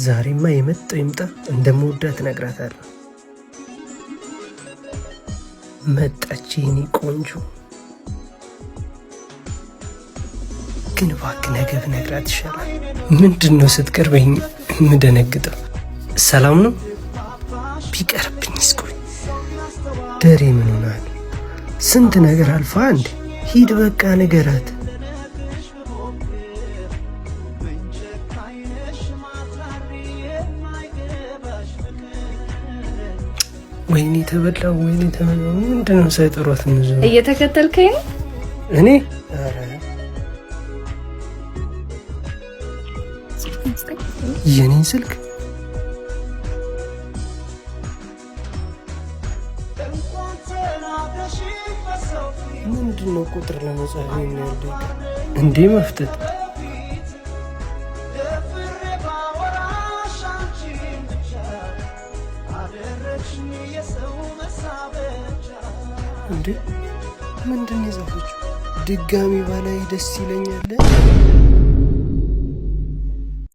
ዛሬማ የመጣው ይምጣ እንደምወዳት እነግራታለሁ። መጣች የኔ ቆንጆ። ግን እባክህ ነገ ብነግራት ይሻላል። ምንድን ነው ስትቀርበኝ የምደነግጠው? ሰላም ነው? ቢቀርብኝ እስቆይ። ደሬ ምን ሆናል? ስንት ነገር አልፋ አንድ ሂድ በቃ ንገራት። ወይኔ ተበላው፣ ወይኔ ተበላው። ምንድነው ሳይጠሯት ነው? እየተከተልከኝ ነው? እኔ የኔን ስልክ ምንድነው ቁጥር ለመጻፍ የሚያልደ እንዴ መፍተት እንዴ? ምንድነው የጻፈችው? ድጋሚ ባላይ ደስ ይለኛል።